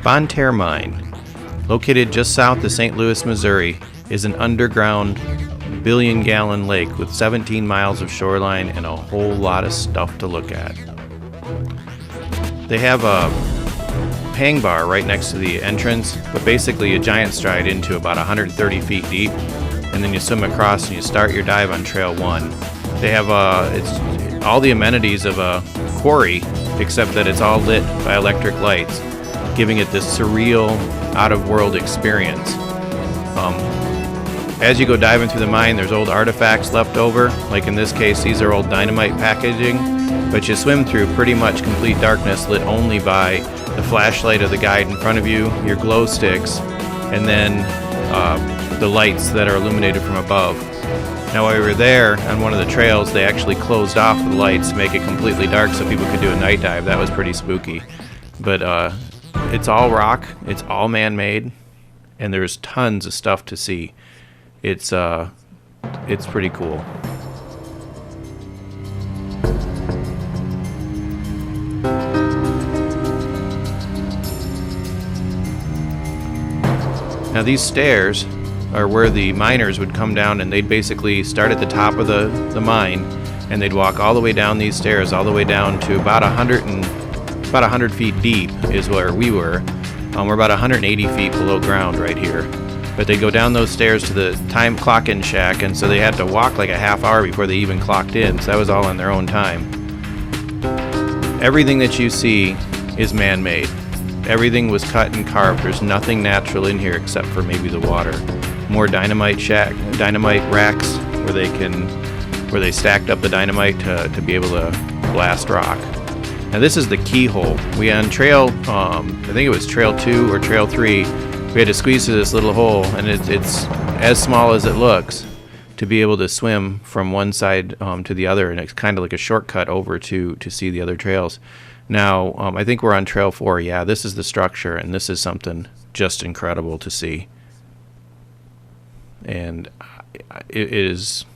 Bonne Terre Mine, located just south of St. Louis, Missouri, is an underground billion-gallon lake with 17 miles of shoreline and a whole lot of stuff to look at. They have a hang bar right next to the entrance, but basically a giant stride into about 130 feet deep, and then you swim across and you start your dive on Trail 1. They have it's all the amenities of a quarry, except that it's all lit by electric lights, giving it this surreal, out-of-world experience. As you go diving through the mine, there's old artifacts left over, like in this case these are old dynamite packaging, but you swim through pretty much complete darkness, lit only by the flashlight of the guide in front of you, your glow sticks, and then the lights that are illuminated from above. Now while we were there on one of the trails, they actually closed off the lights to make it completely dark so people could do a night dive. That was pretty spooky. But it's all rock, it's all man-made, and there's tons of stuff to see. It's pretty cool. Now these stairs are where the miners would come down, and they'd basically start at the top of the mine, and they'd walk all the way down these stairs, all the way down to about 100 feet deep is where we were. We're about 180 feet below ground right here. But they go down those stairs to the time clock-in shack, and so they had to walk like a half hour before they even clocked in, so that was all on their own time. Everything that you see is man-made. Everything was cut and carved. There's nothing natural in here except for maybe the water. More dynamite racks where they stacked up the dynamite to be able to blast rock. Now this is the keyhole. We on trail, I think it was trail 2 or trail 3, we had to squeeze through this little hole, and it's as small as it looks to be able to swim from one side to the other, and it's kind of like a shortcut over to see the other trails. Now, I think we're on trail 4. Yeah, this is the structure, and this is something just incredible to see. And it is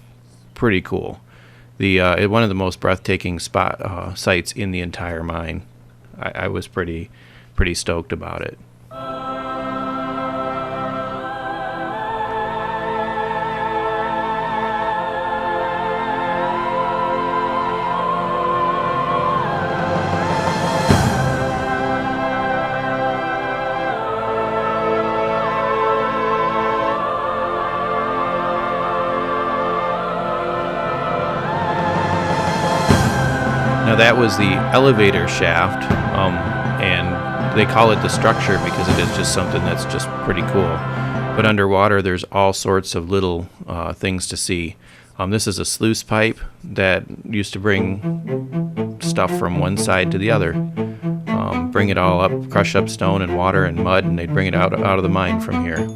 pretty cool. One of the most breathtaking sites in the entire mine. I was pretty stoked about it. Now that was the elevator shaft, and they call it the structure because it is just something that's just pretty cool. But underwater there's all sorts of little things to see. This is a sluice pipe that used to bring stuff from one side to the other. Bring it all up, crush up stone and water and mud, and they'd bring it out of the mine from here.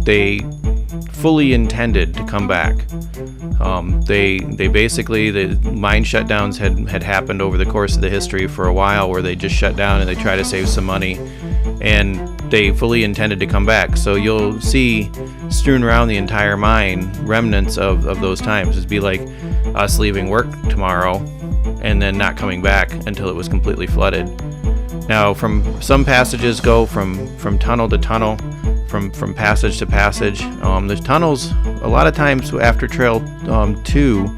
They fully intended to come back. They basically, the mine shutdowns had happened over the course of the history for a while, where they just shut down and they try to save some money, and they fully intended to come back. So you'll see strewn around the entire mine remnants of those times. It'd be like us leaving work tomorrow and then not coming back until it was completely flooded. Now, some passages go from tunnel to tunnel, from passage to passage. The tunnels, a lot of times after Trail 2,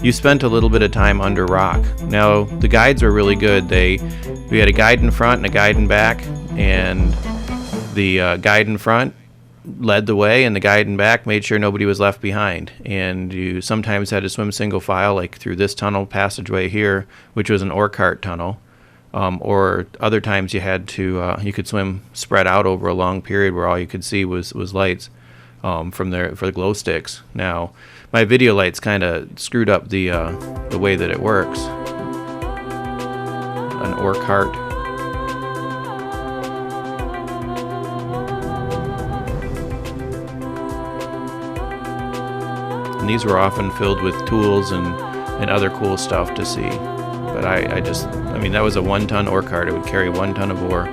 you spent a little bit of time under rock. Now, the guides were really good. We had a guide in front and a guide in back, and the guide in front led the way, and the guide in back made sure nobody was left behind. And you sometimes had to swim single file, like through this tunnel passageway here, which was an ore cart tunnel. or other times you had to you could swim spread out over a long period where all you could see was lights from there for the glow sticks. Now my video lights kind of screwed up the way that it works. An ore cart. And these were often filled with tools and other cool stuff to see. But I mean, that was a 1-ton ore cart. It would carry 1 ton of ore.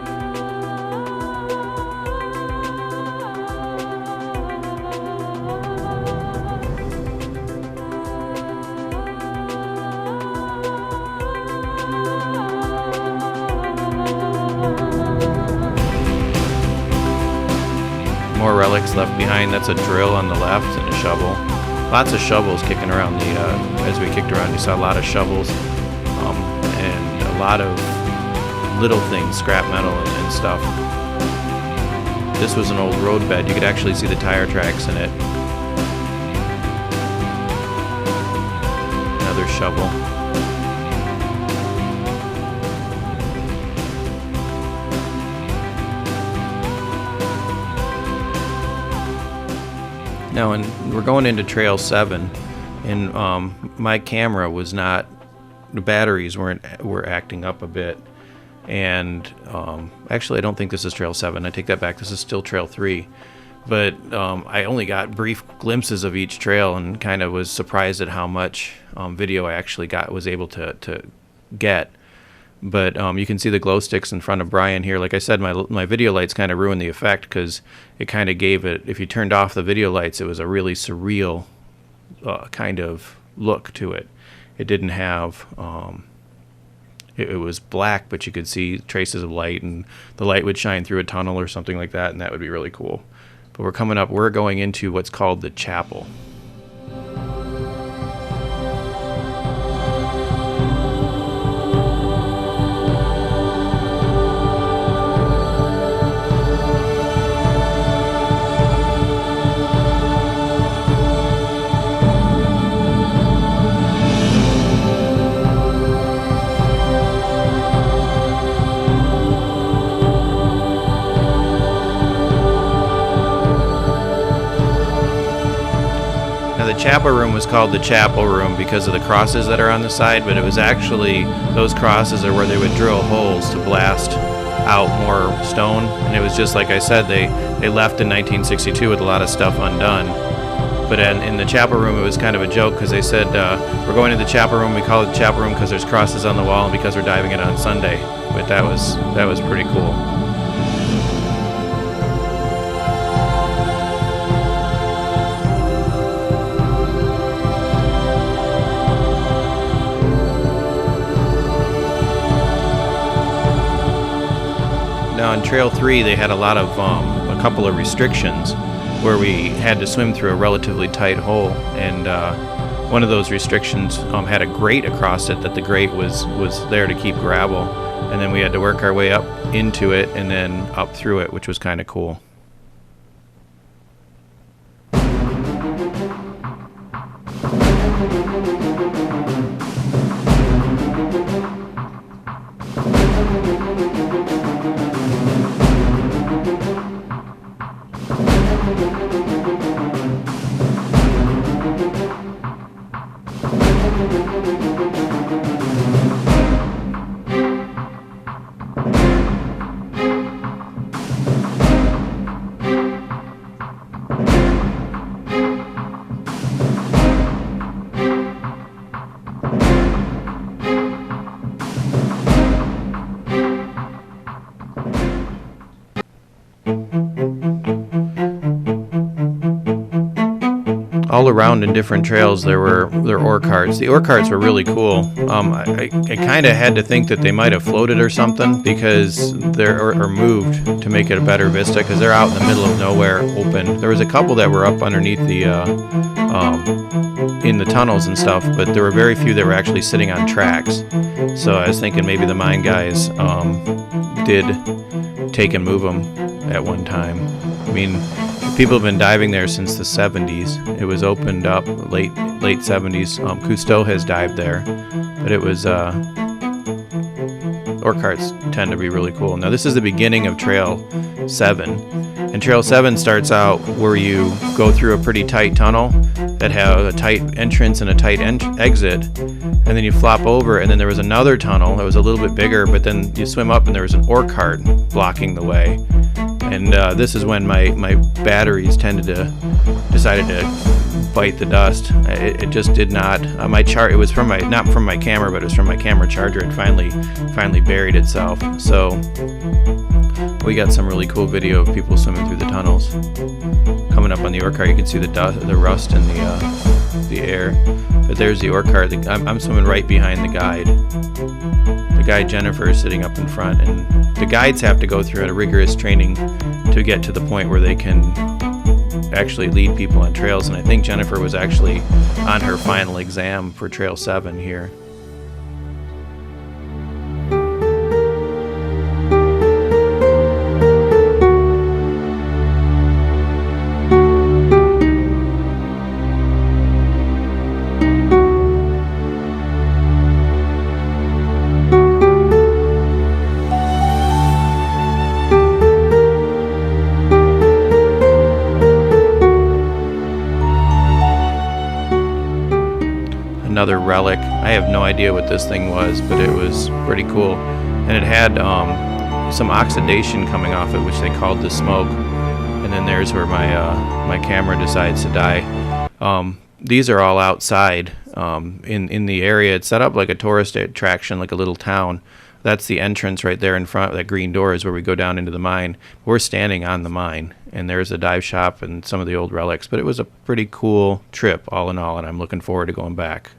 More relics left behind. That's a drill on the left and a shovel. Lots of shovels kicking around as we kicked around. You saw a lot of shovels and a lot of little things, scrap metal and stuff. This was an old road bed. You could actually see the tire tracks in it. Another shovel. Now, we're going into Trail 7, and my camera was not, the batteries were acting up a bit, and actually I don't think this is Trail 7. I take that back. This is still Trail 3, but I only got brief glimpses of each trail and kind of was surprised at how much video I actually was able to get. But you can see the glow sticks in front of Brian here. Like I said, my video lights kind of ruined the effect because it kind of gave it, if you turned off the video lights, it was a really surreal kind of look to it. It didn't have, it was black, but you could see traces of light, and the light would shine through a tunnel or something like that, and that would be really cool. But we're going into what's called the chapel. The chapel room was called the chapel room because of the crosses that are on the side, but it was actually, those crosses are where they would drill holes to blast out more stone, and it was just like I said, they left in 1962 with a lot of stuff undone. But in the chapel room, it was kind of a joke because they said, we're going to the chapel room, we call it the chapel room because there's crosses on the wall and because we're diving it on Sunday. But that was pretty cool. Now on Trail 3, they had a couple of restrictions where we had to swim through a relatively tight hole, and one of those restrictions had a grate across it, that the grate was there to keep gravel, and then we had to work our way up into it and then up through it, which was kind of cool. All around in different trails there were ore carts. The ore carts were really cool. I kind of had to think that they might have floated or something because or moved to make it a better vista, because they're out in the middle of nowhere, open. There was a couple that were up underneath the in the tunnels and stuff, but there were very few that were actually sitting on tracks. So I was thinking maybe the mine guys did take and move them at one time. I mean, people have been diving there since the 70s. It was opened up late 70s. Cousteau has dived there, but it was ore carts tend to be really cool. Now this is the beginning of Trail 7, and Trail 7 starts out where you go through a pretty tight tunnel that has a tight entrance and a tight exit, and then you flop over, and then there was another tunnel that was a little bit bigger, but then you swim up and there was an ore cart blocking the way. And this is when my batteries decided to bite the dust. It just did not. It was from not from my camera, but it was from my camera charger. It finally buried itself. So we got some really cool video of people swimming through the tunnels, coming up on the ore cart. You can see the rust in the air. But there's the ore cart. I'm swimming right behind the guide. The guide Jennifer is sitting up in front, and the guides have to go through a rigorous training to get to the point where they can actually lead people on trails. And I think Jennifer was actually on her final exam for Trail 7 here. Another relic. I have no idea what this thing was, but it was pretty cool, and it had some oxidation coming off it, which they called the smoke. And then there's where my camera decides to die. These are all outside in the area. It's set up like a tourist attraction, like a little town. That's the entrance right there in front. That green door is where we go down into the mine. We're standing on the mine, and there's a dive shop and some of the old relics. But it was a pretty cool trip all in all, and I'm looking forward to going back.